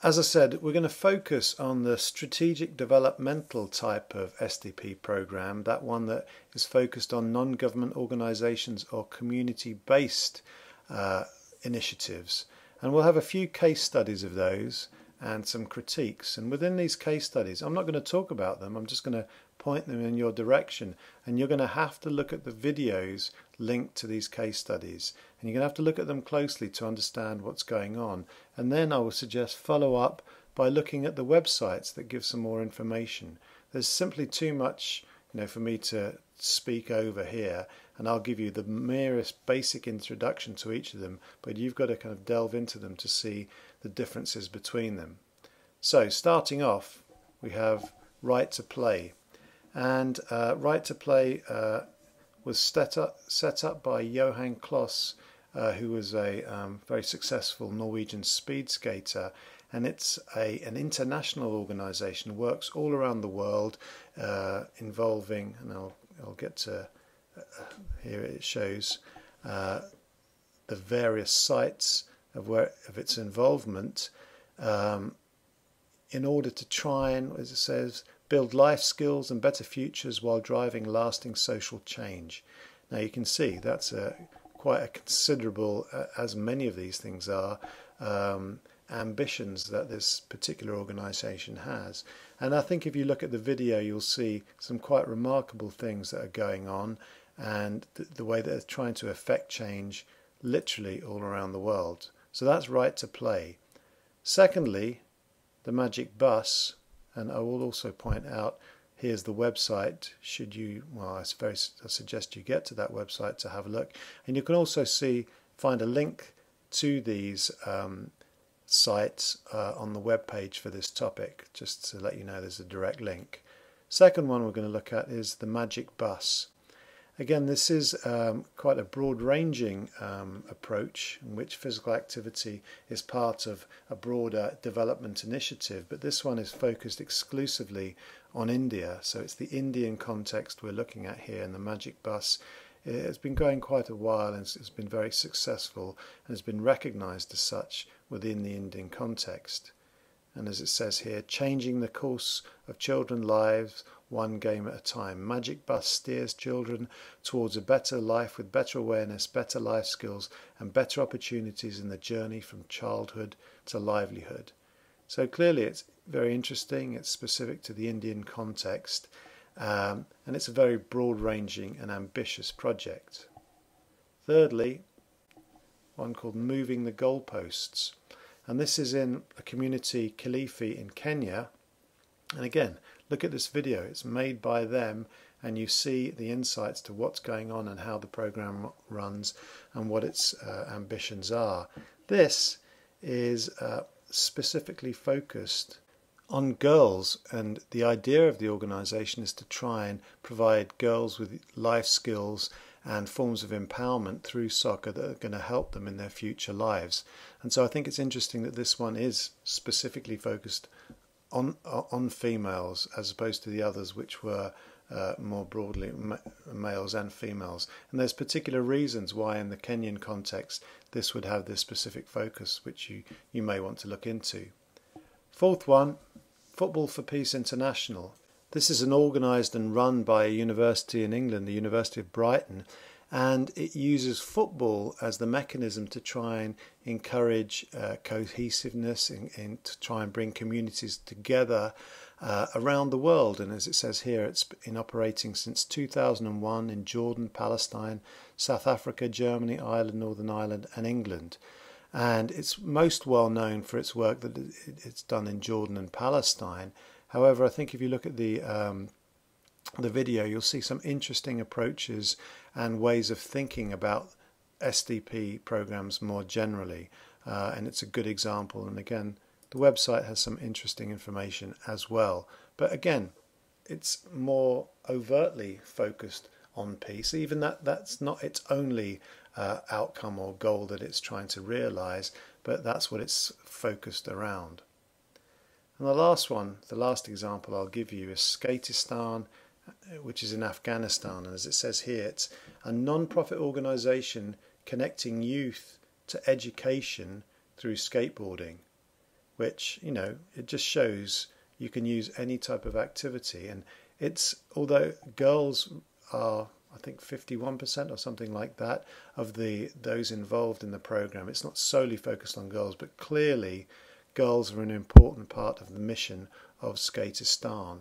As I said, we're going to focus on the strategic developmental type of SDP program, that one that is focused on non-government organisations or community-based initiatives. And we'll have a few case studies of those and some critiques. And within these case studies, I'm not going to talk about them, I'm just going to point them in your direction. And you're going to have to look at the videos linked to these case studies. And you're going to have to look at them closely to understand what's going on. And then I will suggest follow up by looking at the websites that give some more information. There's simply too much, for me to speak over here, and I'll give you the merest basic introduction to each of them, but you've got to kind of delve into them to see the differences between them. So starting off, we have Right to Play. And Right to Play was set up by Johan Kloss, who was a very successful Norwegian speed skater, and it's an international organisation, works all around the world, involving, and I'll get to here it shows the various sites of its involvement, in order to try and, as it says, build life skills and better futures while driving lasting social change. Now you can see that's quite a considerable, as many of these things are, ambitions that this particular organisation has. And I think if you look at the video, you'll see some quite remarkable things that are going on, and the way that they're trying to affect change literally all around the world. So that's right to play. Secondly, the magic bus, and I will also point out, here's the website. Should you, well, I suggest you get to that website to have a look. And you can also find a link to these sites on the web page for this topic, just to let you know there's a direct link. Second one we're going to look at is the magic bus. Again, this is quite a broad-ranging approach in which physical activity is part of a broader development initiative, but this one is focused exclusively on India. So it's the Indian context we're looking at here, and the magic bus has been going quite a while, and it's been very successful and has been recognised as such within the Indian context. And as it says here, changing the course of children's lives one game at a time. Magic Bus steers children towards a better life with better awareness, better life skills and better opportunities in the journey from childhood to livelihood. So clearly it's very interesting, it's specific to the Indian context, and it's a very broad-ranging and ambitious project. Thirdly, one called Moving the Goalposts. And this is in a community, Kilifi in Kenya. And again, look at this video. It's made by them, and you see the insights to what's going on and how the program runs and what its ambitions are. This is specifically focused on girls, and the idea of the organisation is to try and provide girls with life skills and forms of empowerment through soccer that are going to help them in their future lives. And so I think it's interesting that this one is specifically focused on females as opposed to the others, which were more broadly males and females. And there's particular reasons why in the Kenyan context this would have this specific focus, which you may want to look into. Fourth one, Football for Peace International. This is an organised and run by a university in England, the University of Brighton, and it uses football as the mechanism to try and encourage cohesiveness, to try and bring communities together around the world. And as it says here, it's been operating since 2001 in Jordan, Palestine, South Africa, Germany, Ireland, Northern Ireland and England. And it's most well known for its work that it's done in Jordan and Palestine. However, I think if you look at the video, you'll see some interesting approaches and ways of thinking about SDP programs more generally, and it's a good example. And again, the website has some interesting information as well. But again, it's more overtly focused on peace, even that's not its only outcome or goal that it's trying to realise, but that's what it's focused around. And the last one, the last example I'll give you is Skatistan, which is in Afghanistan. And as it says here, it's a non-profit organisation connecting youth to education through skateboarding, which, you know, it just shows you can use any type of activity. And it's, although girls are, I think 51% or something like that of those involved in the program, it's not solely focused on girls, but clearly girls are an important part of the mission of Skatistan.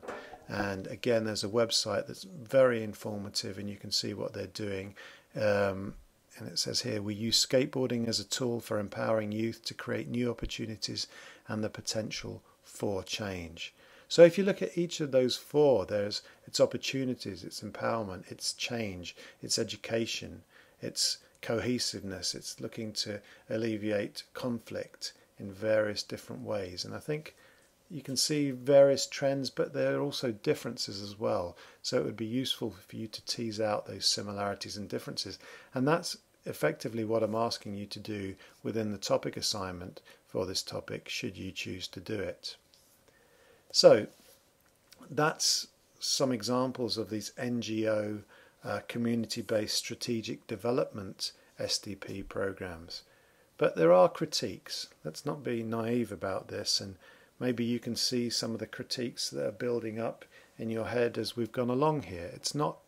And again, there's a website that's very informative, and you can see what they're doing. And it says here, we use skateboarding as a tool for empowering youth to create new opportunities and the potential for change. So if you look at each of those four, there's its opportunities, its empowerment, its change, its education, its cohesiveness, it's looking to alleviate conflict in various different ways. And I think you can see various trends, but there are also differences as well. So it would be useful for you to tease out those similarities and differences. And that's effectively what I'm asking you to do within the topic assignment for this topic, should you choose to do it. So that's some examples of these NGO community-based strategic development SDP programs. But there are critiques. Let's not be naive about this, and maybe you can see some of the critiques that are building up in your head as we've gone along here. It's not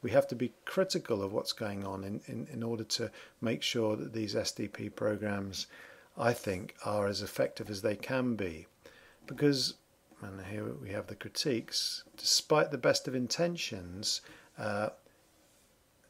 We have to be critical of what's going on in order to make sure that these SDP programs, I think, are as effective as they can be. Because, and here we have the critiques, despite the best of intentions,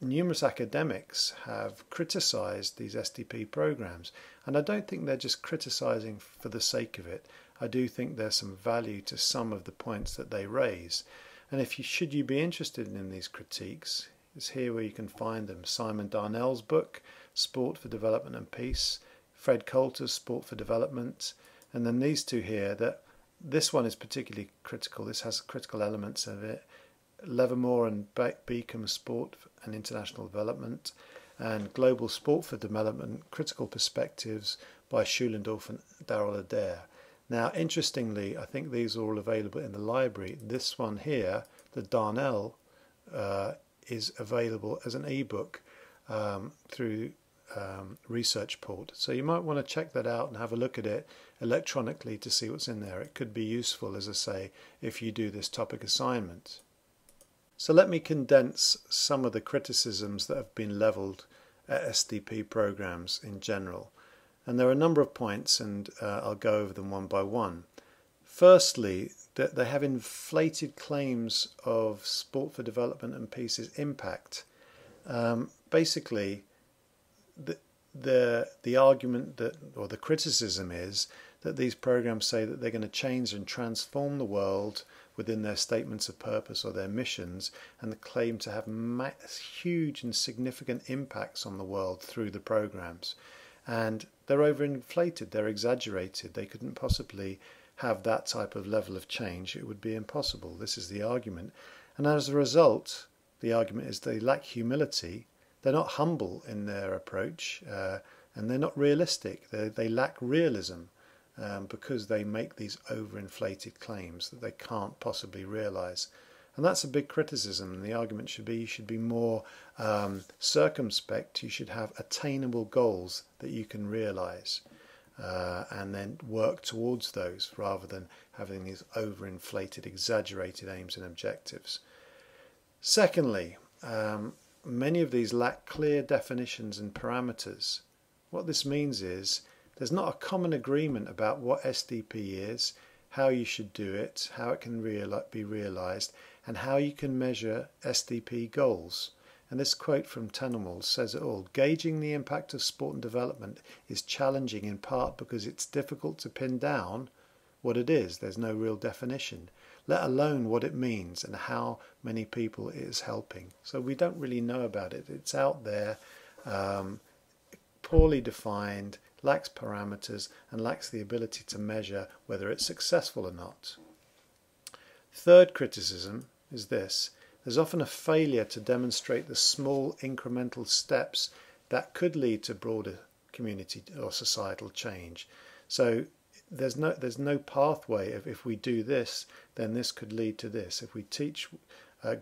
numerous academics have criticised these SDP programs, and I don't think they're just criticising for the sake of it. I do think there's some value to some of the points that they raise, and if you should you be interested in these critiques, it's here where you can find them. Simon Darnell's book, Sport for Development and Peace, Fred Coulter's Sport for Development, and then these two here. That this one is particularly critical. This has critical elements of it. Levermore and Beacom, Sport and International Development, and Global Sport for Development, Critical Perspectives by Schulendorf and Darrell Adair. Now, interestingly, I think these are all available in the library. This one here, the Darnell, is available as an ebook through ResearchPort. So you might want to check that out and have a look at it electronically to see what's in there. It could be useful, as I say, if you do this topic assignment. So let me condense some of the criticisms that have been levelled at SDP programs in general. And there are a number of points, and I'll go over them one by one. Firstly, that they have inflated claims of Sport for Development and Peace's impact. Basically, the argument that, or the criticism is that these programs say that they're going to change and transform the world within their statements of purpose or their missions, and claim to have huge and significant impacts on the world through the programs. And they're overinflated, they're exaggerated. They couldn't possibly have that type of level of change. It would be impossible. This is the argument. And as a result, the argument is they lack humility. They're not humble in their approach, and they're not realistic. They lack realism. Because they make these overinflated claims that they can't possibly realise. And that's a big criticism, and the argument should be you should be more circumspect. You should have attainable goals that you can realise, and then work towards those rather than having these overinflated, exaggerated aims and objectives. Secondly, many of these lack clear definitions and parameters. What this means is there's not a common agreement about what SDP is, how you should do it, how it can be realised, and how you can measure SDP goals. And this quote from Tenenwald says it all. Gauging the impact of sport and development is challenging in part because it's difficult to pin down what it is. There's no real definition, let alone what it means and how many people it is helping. So we don't really know about it. It's out there, poorly defined, lacks parameters, and lacks the ability to measure whether it's successful or not. Third criticism is this. There's often a failure to demonstrate the small incremental steps that could lead to broader community or societal change. So there's no pathway of if we do this, then this could lead to this. If we teach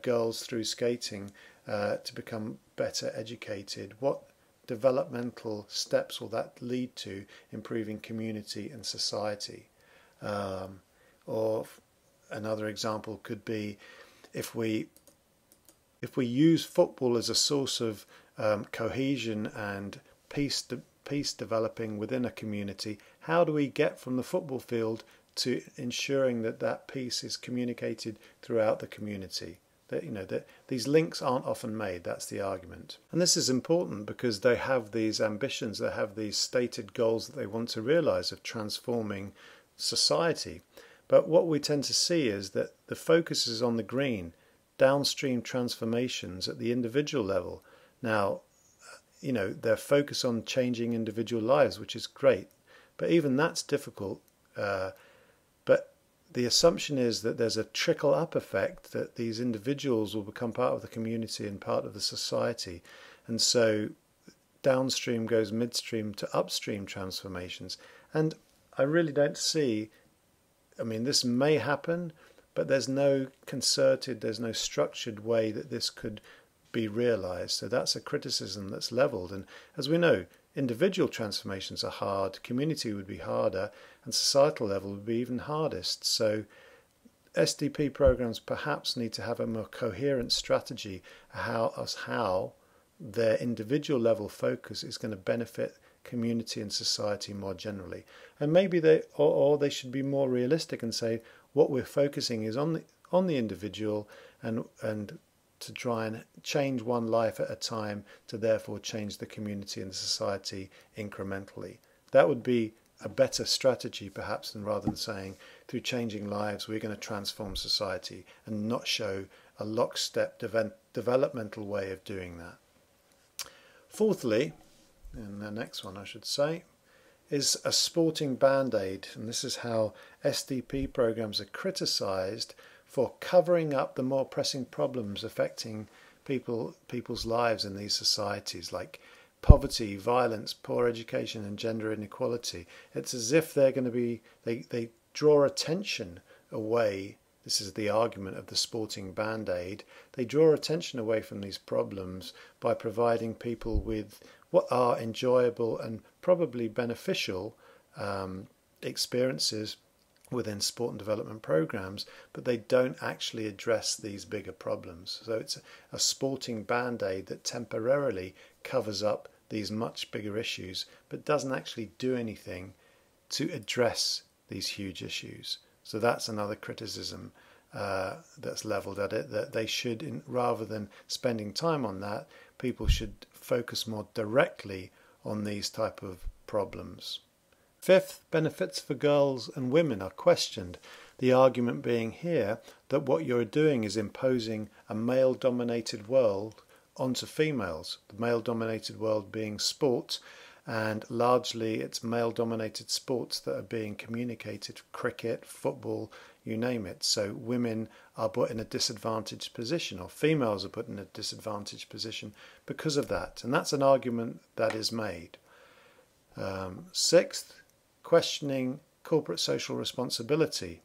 girls through skating to become better educated, what developmental steps will that lead to improving community and society? Or another example could be if we use football as a source of cohesion and peace developing within a community, how do we get from the football field to ensuring that that peace is communicated throughout the community? That these links aren't often made. That's the argument. And this is important because they have these ambitions, they have these stated goals that they want to realise of transforming society. But what we tend to see is that the focus is on the green, downstream transformations at the individual level. Now, they're focused on changing individual lives, which is great, but even that's difficult. But the assumption is that there's a trickle-up effect, that these individuals will become part of the community and part of the society. And so downstream goes midstream to upstream transformations. And I really don't see, this may happen, but there's no concerted, there's no structured way that this could be realised. So that's a criticism that's levelled. And as we know, individual transformations are hard, community would be harder, and societal level would be even hardest. So SDP programs perhaps need to have a more coherent strategy as how their individual level focus is going to benefit community and society more generally. And maybe they should be more realistic and say what we're focusing is on the individual and to try and change one life at a time to therefore change the community and the society incrementally. That would be a better strategy perhaps than rather than saying through changing lives we're going to transform society, and not show a lockstep developmental way of doing that. Fourthly, and the next one I should say, is a sporting band-aid, and this is how SDP programs are criticised for covering up the more pressing problems affecting people's lives in these societies, like poverty, violence, poor education and gender inequality. It's as if they're going to be, they draw attention away. This is the argument of the sporting band-aid. They draw attention away from these problems by providing people with what are enjoyable and probably beneficial experiences within sport and development programs, but they don't actually address these bigger problems. So it's a sporting band-aid that temporarily covers up these much bigger issues, but doesn't actually do anything to address these huge issues. So that's another criticism that's levelled at it, that they should, rather than spending time on that, people should focus more directly on these type of problems. Fifth, benefits for girls and women are questioned. The argument being here that what you're doing is imposing a male-dominated world onto females, the male-dominated world being sport, and largely it's male-dominated sports that are being communicated, cricket, football, you name it. So women are put in a disadvantaged position, or females are put in a disadvantaged position because of that, and that's an argument that is made. Sixth, questioning corporate social responsibility.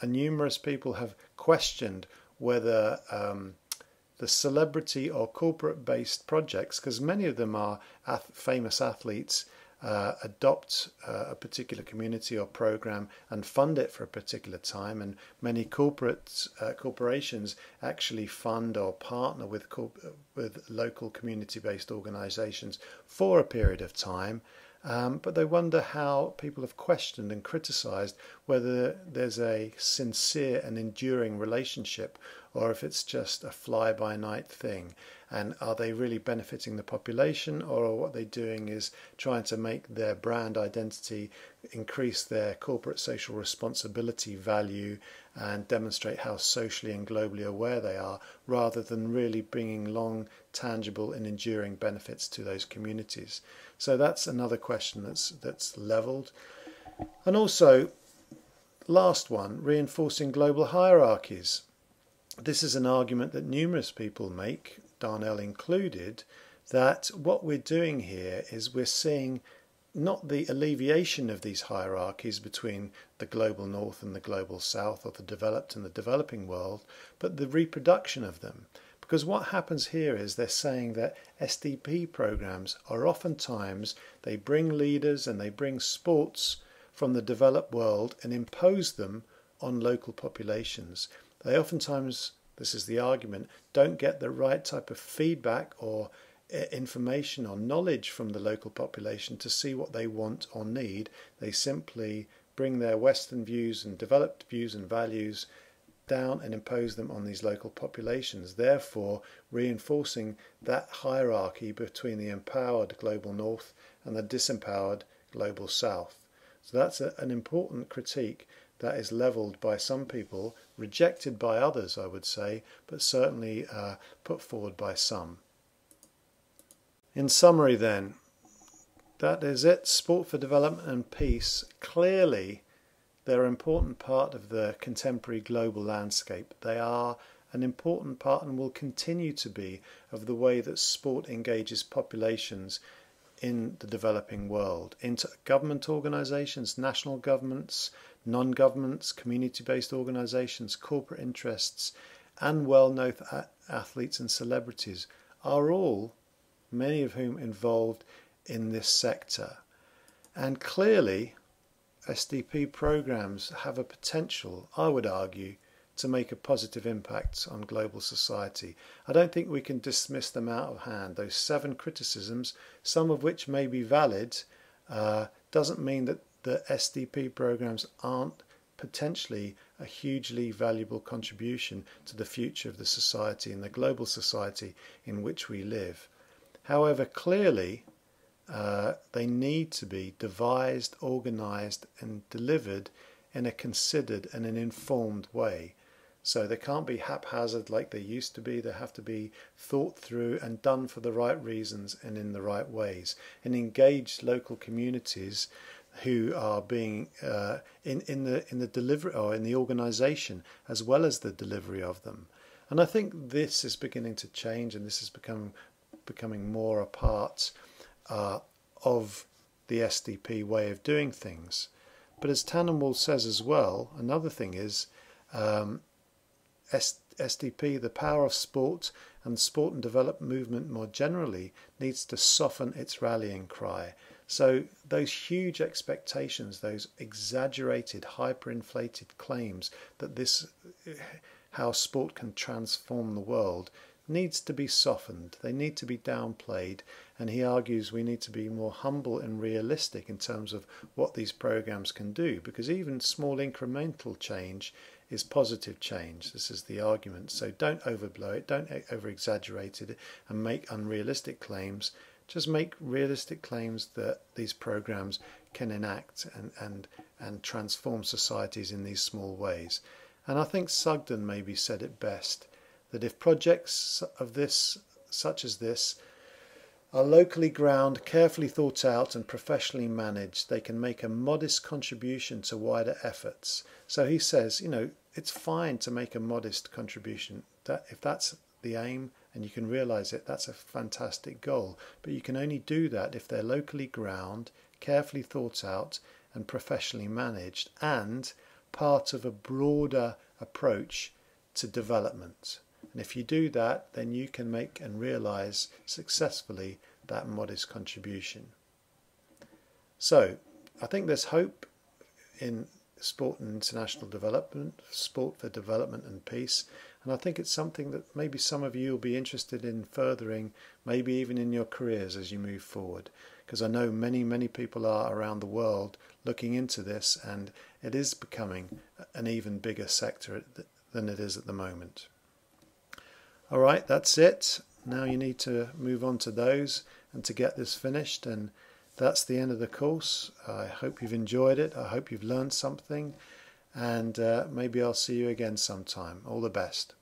Numerous people have questioned whether the celebrity or corporate-based projects, because many of them are famous athletes, adopt a particular community or program and fund it for a particular time, and many corporations actually fund or partner with local community-based organisations for a period of time. But they wonder how people have questioned and criticised whether there's a sincere and enduring relationship, or if it's just a fly-by-night thing, and are they really benefiting the population, or what they're doing is trying to make their brand identity, increase their corporate social responsibility value and demonstrate how socially and globally aware they are, rather than really bringing long, tangible and enduring benefits to those communities. So that's another question that's levelled. And also, last one, reinforcing global hierarchies. This is an argument that numerous people make, Darnell included, that what we're doing here is we're seeing not the alleviation of these hierarchies between the global north and the global south, or the developed and the developing world, but the reproduction of them. Because what happens here is they're saying that SDP programs are oftentimes, they bring leaders and they bring sports from the developed world and impose them on local populations. They oftentimes, this is the argument, don't get the right type of feedback or information or knowledge from the local population to see what they want or need. They simply bring their Western views and developed views and values down and impose them on these local populations, therefore reinforcing that hierarchy between the empowered global north and the disempowered global south. So that's an important critique that is levelled by some people, rejected by others, I would say, but certainly put forward by some. In summary then, that is it. Sport for development and peace. Clearly, they're an important part of the contemporary global landscape. They are an important part and will continue to be of the way that sport engages populations in the developing world, into government organisations, national governments, non-governments, community-based organisations, corporate interests, and well-known athletes and celebrities are all, many of whom involved in this sector. And clearly, SDP programs have a potential, I would argue, to make a positive impact on global society. I don't think we can dismiss them out of hand. Those 7 criticisms, some of which may be valid, doesn't mean that the SDP programs aren't potentially a hugely valuable contribution to the future of the society and the global society in which we live. However, clearly they need to be devised, organised and delivered in a considered and an informed way. So they can't be haphazard like they used to be. They have to be thought through and done for the right reasons and in the right ways, and engage local communities who are being in the delivery or in the organisation as well as the delivery of them. And I think this is beginning to change, and this is becoming more a part of the SDP way of doing things. But as Tannenwald says as well, another thing is SDP, the power of sport and sport and development movement more generally, needs to soften its rallying cry. So those huge expectations, those exaggerated, hyperinflated claims that how sport can transform the world, needs to be softened. They need to be downplayed, and he argues we need to be more humble and realistic in terms of what these programs can do, because even small incremental change is positive change. This is the argument. So don't overblow it, don't over-exaggerate it and make unrealistic claims. Just make realistic claims that these programs can enact and transform societies in these small ways. And I think Sugden maybe said it best, that if projects of this, such as this, are locally ground, carefully thought out and professionally managed, they can make a modest contribution to wider efforts. So he says, you know, it's fine to make a modest contribution. If that's the aim and you can realise it, that's a fantastic goal. But you can only do that if they're locally ground, carefully thought out and professionally managed, and part of a broader approach to development. And if you do that, then you can make and realise successfully that modest contribution. So I think there's hope in sport and international development, sport for development and peace, and I think it's something that maybe some of you will be interested in furthering, maybe even in your careers as you move forward, because I know many people are around the world looking into this, and it is becoming an even bigger sector than it is at the moment. Alright, that's it. Now you need to move on to those and to get this finished, and that's the end of the course. I hope you've enjoyed it. I hope you've learned something, and maybe I'll see you again sometime. All the best.